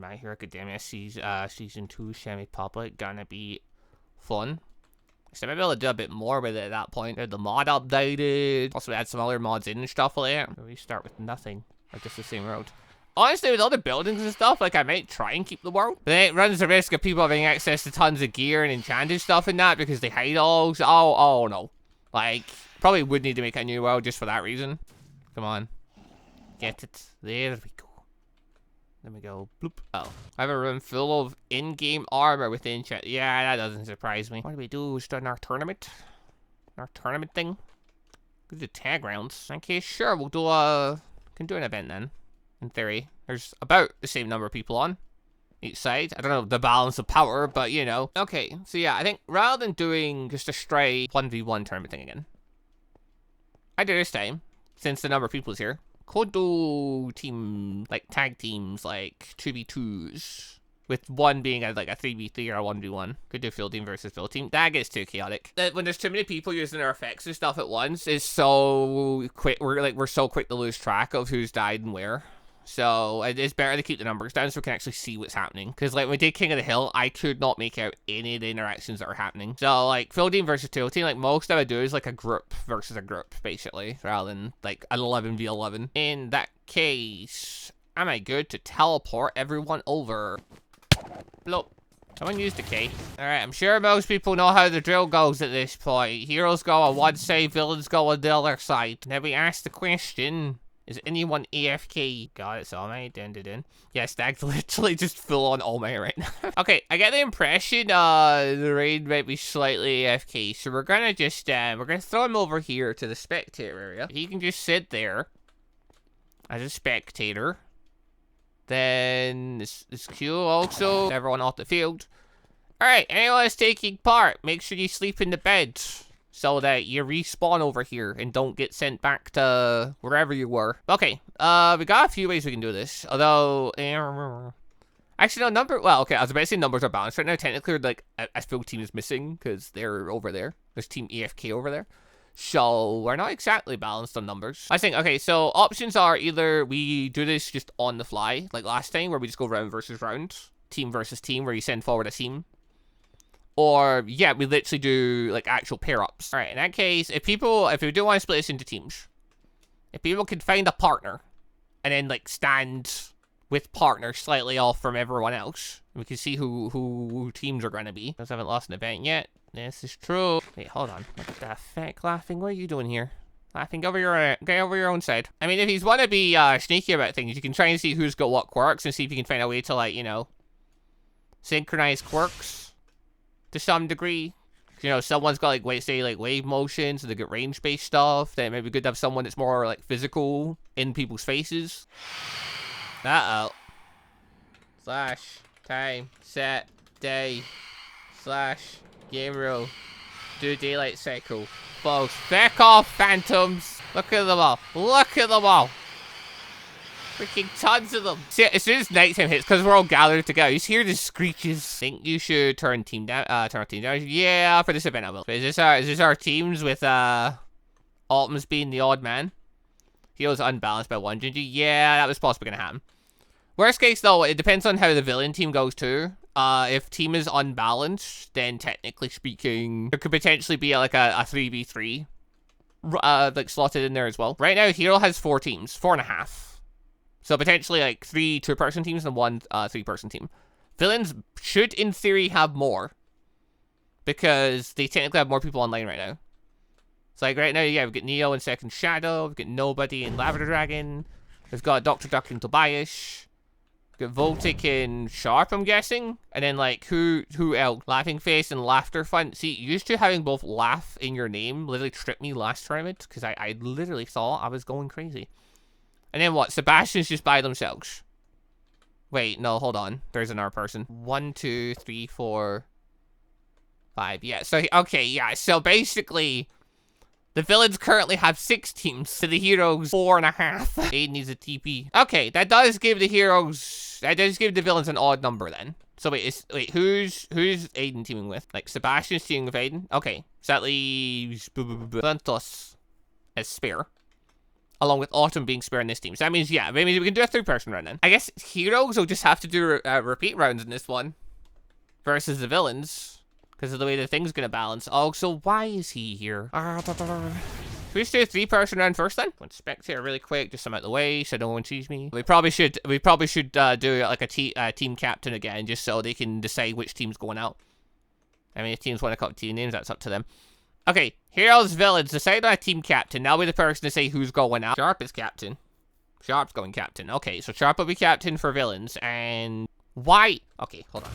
My Hero Academia season 2 semi-public gonna be fun. So maybe I'll do a bit more with it at that point. The mod updated. Also add some other mods in and stuff like that. We start with nothing. Or just the same road. Honestly, with all the buildings and stuff, like, I might try and keep the world. But then it runs the risk of people having access to tons of gear and enchanted stuff and that because they hide all. So, oh no. Like, probably would need to make a new world just for that reason. Come on. Get it. There we go. Then we go, bloop. Oh. I have a room full of in-game armor with enchant. Yeah, that doesn't surprise me. What do we do? Start our tournament? Our tournament thing? We do tag rounds. Okay, sure. We'll do can do an event then. In theory. There's about the same number of people on each side. I don't know the balance of power, but you know. Okay, so yeah, I think rather than doing just a straight 1v1 tournament thing again, I do this time, since the number of people is here, could do tag teams, like 2v2s, with one being like a 3v3 or a 1v1. Could do field team versus field team. That gets too chaotic. When there's too many people using their effects and stuff at once, it's so quick. We're so quick to lose track of who's died and where. So it's better to keep the numbers down so we can actually see what's happening. Because like when we did King of the Hill, I could not make out any of the interactions that are happening. So like field team versus field team, like most I would do is like a group versus a group, basically, rather than like an 11v11. In that case, am I good to teleport everyone over? Bloop. Someone used a key. Alright, I'm sure most people know how the drill goes at this point. Heroes go on one side, villains go on the other side. Now we ask the question, is anyone AFK? God, it's all might. Yeah, Stag's literally just full on all might right now. Okay, I get the impression the raid might be slightly AFK, so we're gonna just we're gonna throw him over here to the spectator area. He can just sit there as a spectator. Then this Q also. Everyone off the field. Alright, anyone that's taking part, make sure you sleep in the bed so that you respawn over here and don't get sent back to wherever you were. Okay, we got a few ways we can do this. Although, actually no, well, okay, I was about to say numbers are balanced right now. Technically, like, a full team is missing because they're over there. There's Team AFK over there. So, we're not exactly balanced on numbers. I think, okay, so options are either we do this just on the fly, like last time, where we just go round versus round. Team versus team, where you send forward a team. Or, yeah, we literally do, like, actual pair-ups. Alright, in that case, if we do want to split this into teams, if people can find a partner, and then, like, stand with partner slightly off from everyone else, we can see who teams are going to be. Because I haven't lost an event yet. This is true. Wait, hold on. What the heck, Laughing? What are you doing here? Laughing, get over your own side. I mean, if you want to be sneaky about things, you can try and see who's got what quirks and see if you can find a way to, like, you know, synchronize quirks to some degree. You know, someone's got, like, wave motion, so they get range-based stuff. Then it may be good to have someone that's more, like, physical in people's faces. Uh-oh. Slash, time, set, day, slash, game rule, do daylight cycle. Folks, back off, phantoms. Look at them all. Look at them all. Freaking tons of them. See, as soon as nighttime hits, because we're all gathered together, you hear the screeches. Think you should turn team down. Turn our team down. Yeah, for this event I will. Is this our teams with Optimus being the odd man? He was unbalanced by one. Ginger. Yeah, that was possibly gonna happen. Worst case though, it depends on how the villain team goes too. If team is unbalanced, then technically speaking, there could potentially be like a 3v3, like slotted in there as well. Right now, Hero has 4 teams, 4.5. So potentially like 3 2-person teams and 1 3-person team. Villains should, in theory, have more because they technically have more people online right now. So like right now, yeah, we've got Neo and Second Shadow, we've got Nobody and Lavender Dragon, we've got Dr. Duck and Tobias. Got Voltic and Sharp, I'm guessing. And then, like, who else? Laughing Face and Laughter Fun. See, used to having both laugh in your name literally tripped me last tournament. Because I literally thought I was going crazy. And then what? Sebastian's just by themselves. Wait, no, hold on. There's another person. 1, 2, 3, 4, 5. Yeah, so, okay, yeah. So, basically, the villains currently have 6 teams, so the heroes 4.5. Aiden needs a TP. Okay, that does give the villains an odd number then. So wait, who's Aiden teaming with? Like Sebastian's teaming with Aiden? Okay, so that leaves Ventus as spare. along with Autumn being spared in this team. So that means, yeah, maybe we can do a 3-person round then. I guess heroes will just have to do repeat rounds in this one versus the villains because of the way the thing's gonna balance. Oh, so why is he here? Should we just do a 3-person round first then? One spectator really quick, just some out the way so no one sees me. We probably should do like a team captain again, just so they can decide which team's going out. I mean, if teams want to call team names, that's up to them. Okay, heroes, villains, decide on a team captain. Now we're the person to say who's going out. Sharp is captain. Sharp's going captain. Okay, so Sharp will be captain for villains, and why? Okay, hold on.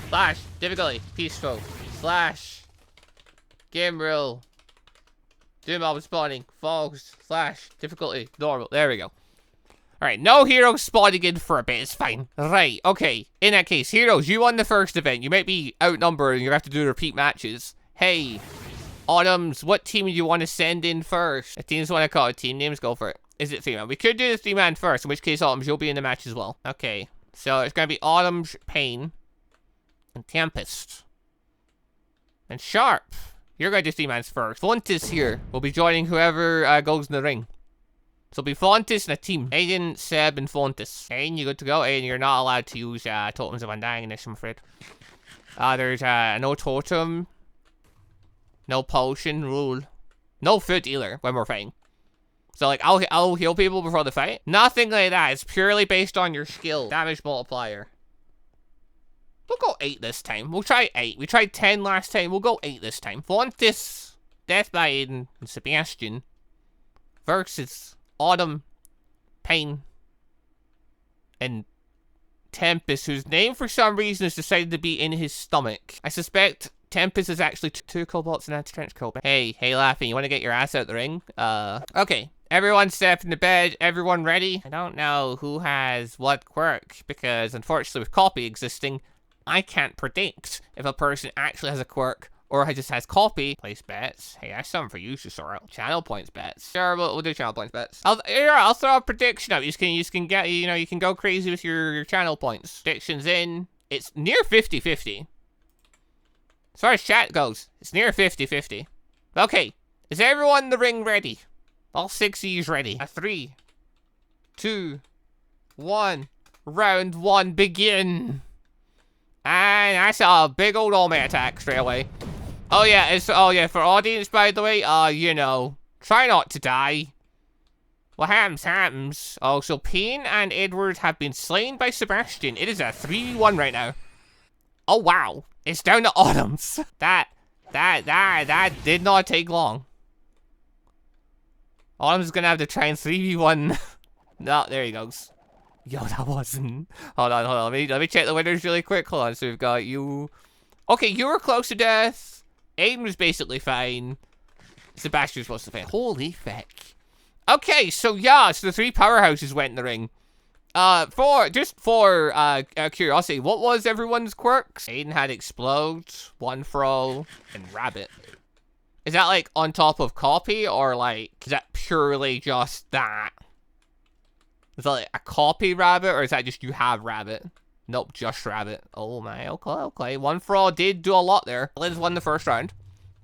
Slash, difficulty, peaceful, slash, game rule, do mob spawning, fogs, slash, difficulty, normal. There we go. Alright, no heroes spawning in for a bit, it's fine. Right, okay. In that case, heroes, you won the first event. You might be outnumbered and you have to do repeat matches. Hey, Autumns, what team do you want to send in first? If teams want to call it team names, go for it. Is it 3-man? We could do the 3-man first, in which case, Autumns, you'll be in the match as well. Okay, so it's going to be Autumns, Pain, and Tempest. And Sharp, you're going to do 3-mans first. Fontis here will be joining whoever goes in the ring. So it'll be Fontis and a team. Aiden, Seb, and Fontis. Aiden, you good to go? Aiden, you're not allowed to use Totems of Undying in this, I'm afraid. There's no totem. No potion rule. No food either when we're fighting. So, like, I'll heal people before the fight. Nothing like that. It's purely based on your skill. Damage multiplier. We'll go 8 this time. We'll try 8. We tried 10 last time. We'll go 8 this time. Fontis, Death by Aiden, and Sebastian versus Autumn, Pain, and Tempest, whose name for some reason has decided to be in his stomach. I suspect Tempest is actually 2 cobalts and a trench coat. Hey, Laughing, you want to get your ass out the ring? Okay. Everyone step into bed. Everyone ready? I don't know who has what quirk, because unfortunately with copy existing, I can't predict if a person actually has a quirk or just has copy. Place bets. Hey, that's something for you, Susoro. Channel points bets. Sure, we'll do channel points bets. I'll throw a prediction up. You can get, you know, you can go crazy with your channel points. Predictions in. It's near 50-50. As far as chat goes, it's near 50-50. Okay, is everyone in the ring ready? All 6 of you's ready. 3, 2, 1. Round 1, begin. And I saw a big old all-man attack straight away. Oh yeah, for audience, by the way, you know, try not to die. What happens. Oh, so Payne and Edward have been slain by Sebastian. It is a 3v1 right now. Oh wow, it's down to Autumns. That did not take long. Autumn's gonna have to try and 3v1. No, there he goes. Yo, that wasn't. Hold on. Let me check the winners really quick. Hold on. So we've got you. Okay, you were close to death. Aiden was basically fine. Sebastian was supposed to fail. Holy feck. Okay, so yeah, so the 3 powerhouses went in the ring. For curiosity, what was everyone's quirks? Aiden had Explode, One Throw, and Rabbit. Is that like on top of copy, or like, is that purely just that? Is that like a copy rabbit, or is that just you have rabbit? Nope, just rabbit. Oh my, okay. One for all did do a lot there. Villains won the first round.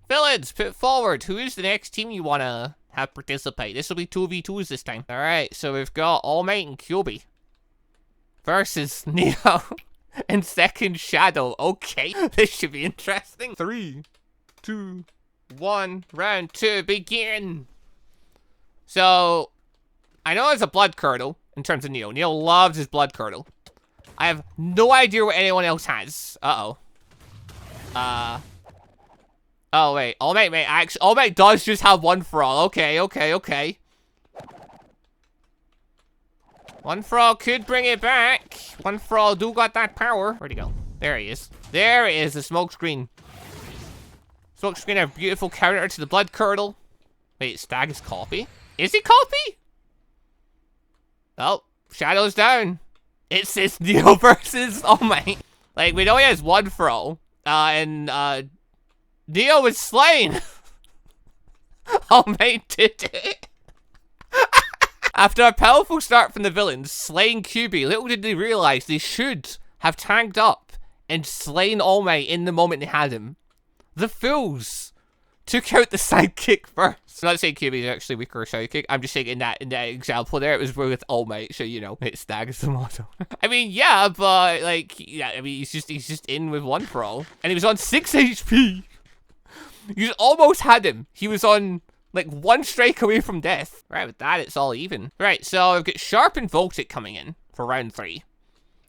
Villains, put forward. Who is the next team you want to have participate? This will be 2v2s this time. Alright, so we've got All Might and QB versus Neo and Second Shadow. Okay, this should be interesting. 3, 2, 1, round 2, begin. So, I know it's a blood curdle in terms of Neo. Neo loves his blood curdle. I have no idea what anyone else has. Uh-oh. Oh, wait. All Might, actually, All Might does just have One for All. Okay. One for All could bring it back. One for All do got that power. Where'd he go? There he is. There it is, the smoke screen. Smoke screen, a beautiful counter to the blood curdle. Wait, Stag is copy? Is he copy? Oh, Shadow's down. It says Neo versus All Might. Like, we know he has One for All. And Neo was slain. All Might did it. After a powerful start from the villains, slaying QB, little did they realize they should have tanked up and slain All Might in the moment they had him. The fools. took out the sidekick first. I'm not saying Kirby is actually weaker sidekick. I'm just saying in that example there, it was with All Might, so you know it stags the model. I mean, yeah, but like, yeah, I mean, he's just in with one for all, and he was on 6 HP. You almost had him. He was on like 1 strike away from death. Right, with that, it's all even. Right, so I've got Sharp and Voltic coming in for round 3.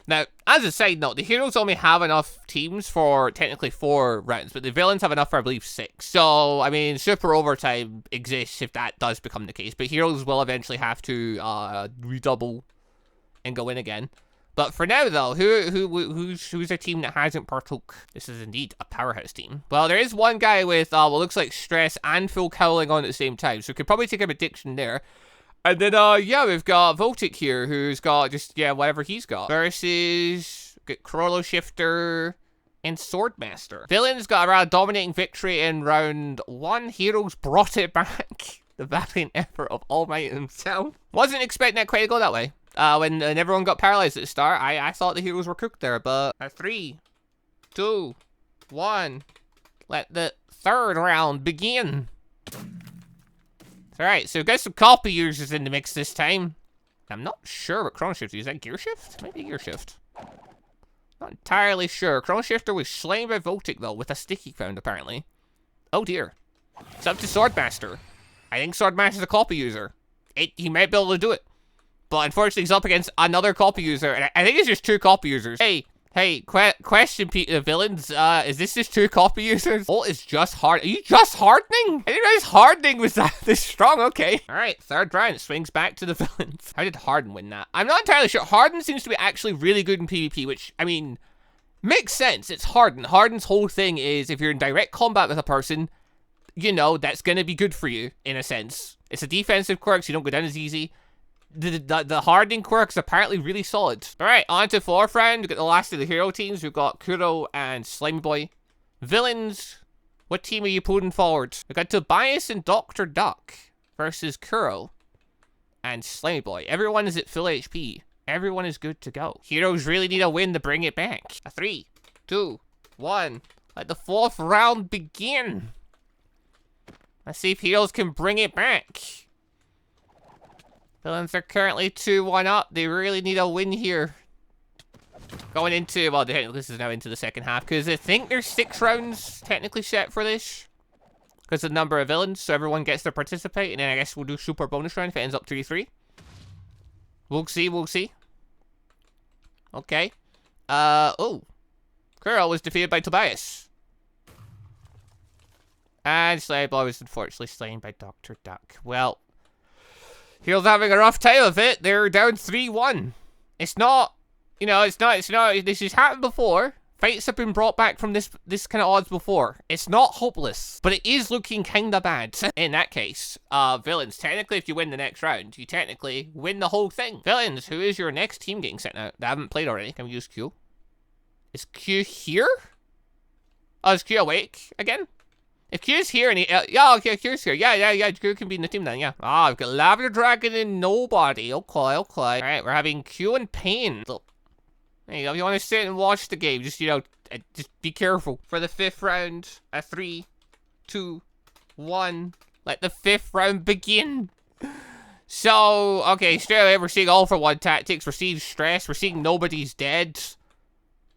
Now, as a side note, the heroes only have enough teams for technically 4 rounds, but the villains have enough for, I believe, 6. So, I mean, super overtime exists if that does become the case, but heroes will eventually have to redouble and go in again. But for now, though, who's a team that hasn't partook? This is indeed a powerhouse team. Well, there is one guy with what looks like stress and full cowling on at the same time, so we could probably take a addiction there. And then, yeah, we've got Voltic here, who's got just, yeah, whatever he's got. Versus, get Corollo Shifter and Swordmaster. Villains got a rather dominating victory in round 1. Heroes brought it back. The valiant effort of All Might himself. Wasn't expecting that quite to go that way. When everyone got paralyzed at the start, I thought the heroes were cooked there, but 3, 2, 1. Let the 3rd round begin. Alright, so we've got some copy users in the mix this time. I'm not sure what Chrono Shifter is. That Gear Shift? Maybe Gear Shift. Not entirely sure. Chrono Shifter was slain by Voltic, though, with a sticky found, apparently. Oh, dear. It's up to Swordmaster. I think Swordmaster's a copy user. He might be able to do it. But unfortunately, he's up against another copy user. And I think it's just 2 copy users. Hey, question, villains. Is this just 2 copy users? Oh, it's just hard. Are you just hardening? I didn't realize hardening was this strong. Okay. All right, 3rd round. Swings back to the villains. How did Harden win that? I'm not entirely sure. Harden seems to be actually really good in PvP, which, I mean, makes sense. It's Harden. Harden's whole thing is if you're in direct combat with a person, you know, that's going to be good for you, in a sense. It's a defensive quirk, so you don't go down as easy. The hardening quirk's apparently really solid. Alright, on to 4th round. We've got the last of the hero teams. We've got Kuro and Slimy Boy. Villains, what team are you putting forward? We've got Tobias and Dr. Duck versus Kuro and Slimy Boy. Everyone is at full HP. Everyone is good to go. Heroes really need a win to bring it back. 3, 2, 1. Let the 4th round begin. Let's see if heroes can bring it back. Villains are currently 2-1 up. They really need a win here. Going into, well, this is now into the 2nd half, because I think there's 6 rounds technically set for this. Because of the number of villains, so everyone gets to participate, and then I guess we'll do super bonus round if it ends up 3-3. We'll see. Okay. Oh. Kuro was defeated by Tobias. And Slimy Boy was unfortunately slain by Dr. Duck. Well, Heroes having a rough time of it. They're down 3-1. It's not, you know, it's not, this has happened before. Fights have been brought back from this kind of odds before. It's not hopeless, but it is looking kind of bad. In that case, villains, technically if you win the next round, you technically win the whole thing. Villains, who is your next team getting sent out? They haven't played already. Can we use Q? Is Q here? Oh, is Q awake again? If Q's here and yeah, okay, Q's here. Yeah, Q can be in the team then, yeah. Ah, we've got Lavender Dragon and nobody. Okay. Alright, we're having Q and Pain. There you go. If you want to sit and watch the game, just, you know, just be careful. For the 5th round, 3, 2, 1. Let the 5th round begin. So, okay, straight away, we're seeing all for one tactics. We're seeing stress. We're seeing nobody's dead.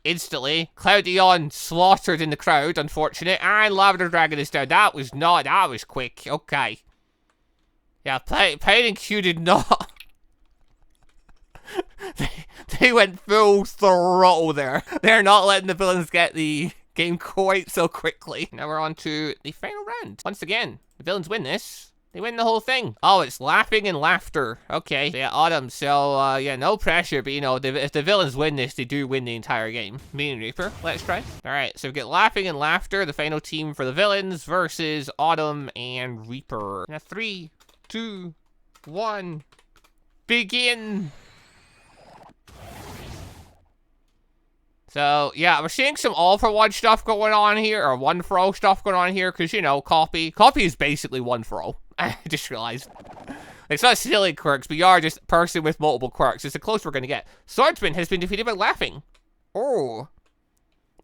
Instantly, Cloudion slaughtered in the crowd, unfortunate, and Lavender Dragon is down. That was quick. Okay. Yeah, Pain and Q did not. they went full throttle there. They're not letting the villains get the game quite so quickly. Now we're on to the final round. Once again, the villains win this. They win the whole thing. Oh, it's laughing and laughter. Okay. So yeah, Autumn. So, yeah, no pressure. But, you know, if the villains win this, they do win the entire game. Mean Reaper. Let's try. Alright, so we get laughing and laughter. The final team for the villains versus Autumn and Reaper. Now, 3, 2, 1. Begin. So, yeah, we're seeing some all-for-one stuff going on here, or one-for-all stuff going on here, because, you know, copy is basically one-for-all. I just realized. It's not silly quirks, but you are just a person with multiple quirks. It's the close we're going to get. Swordsman has been defeated by laughing. Oh.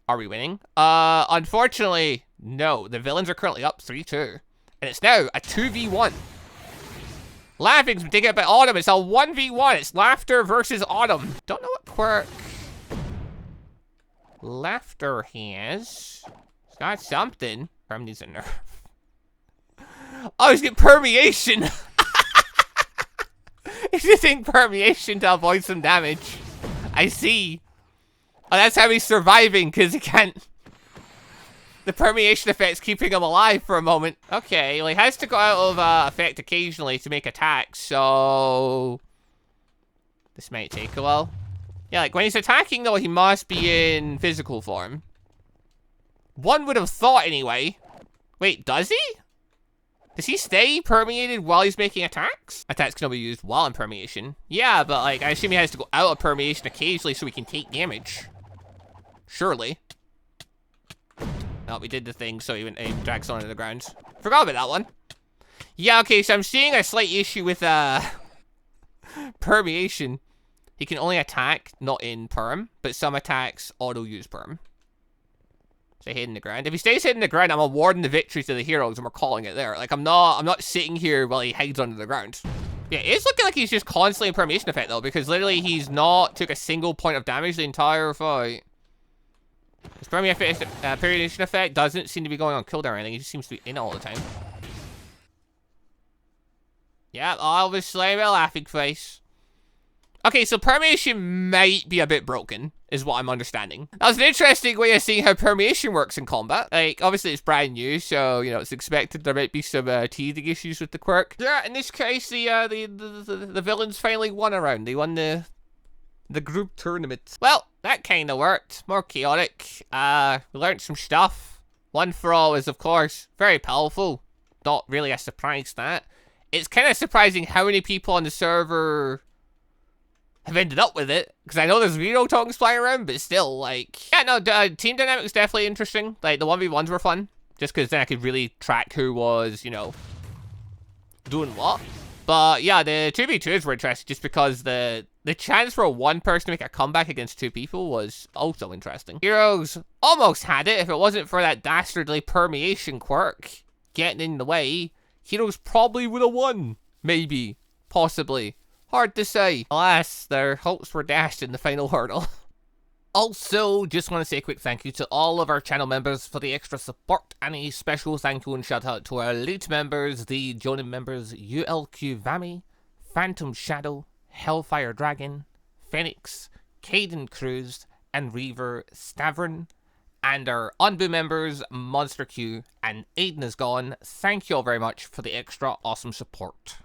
Are we winning? Unfortunately, No, the villains are currently up 3-2. And it's now a 2v1. Laughing's been taken out by Autumn. It's a 1v1. It's Laughter versus Autumn. Don't know what quirk Laughter has. It's got something. Perm needs a nerf. Oh, he's getting permeation. He's using permeation to avoid some damage. I see. Oh, that's how he's surviving, because he can't... The permeation effect's keeping him alive for a moment. Okay, well, he has to go out of effect occasionally to make attacks, so... This might take a while. Yeah, like, when he's attacking, though, he must be in physical form. One would have thought, anyway. Wait, does he? Does he stay permeated while he's making attacks? Attacks can only be used while in permeation. Yeah, but, like, I assume he has to go out of permeation occasionally so he can take damage. Surely. Oh, we did the thing, so he drags on to the ground. Forgot about that one. Yeah, okay, so I'm seeing a slight issue with, permeation. He can only attack, not in perm, but some attacks auto-use perm. Stay hidden in the ground. If he stays hidden in the ground, I'm awarding the victory to the heroes, and we're calling it there. Like, I'm not sitting here while he hides under the ground. Yeah, it's looking like he's just constantly in permeation effect, though, because literally he's not took a single point of damage the entire fight. His permeation effect doesn't seem to be going on cooldown or anything. He just seems to be in all the time. Yeah, obviously, a laughing face. Okay, so permeation might be a bit broken, is what I'm understanding. That was an interesting way of seeing how permeation works in combat. Like, obviously it's brand new, so, you know, it's expected there might be some teething issues with the quirk. Yeah, in this case, the villains finally won a round. They won the group tournament. Well, that kind of worked. More chaotic. We learned some stuff. One for All is, of course, very powerful. Not really a surprise, that. It's kind of surprising how many people on the server have ended up with it, because I know there's Reno tongues flying around, but still, like... Yeah, no, team dynamics definitely interesting. Like, the 1v1s were fun, just because then I could really track who was, you know, doing what. But, yeah, the 2v2s were interesting, just because the chance for one person to make a comeback against two people was also interesting. Heroes almost had it. If it wasn't for that dastardly permeation quirk getting in the way, Heroes probably would have won. Maybe. Possibly. Hard to say. Alas, their hopes were dashed in the final hurdle. Also, just want to say a quick thank you to all of our channel members for the extra support, and a special thank you and shout out to our elite members, the Jonin members ULQ Vami, Phantom Shadow, Hellfire Dragon, Phoenix, Caden Cruz, and Reaver Stavern, and our ANBU members, MonsterQ and AdenIsGone. Thank you all very much for the extra awesome support.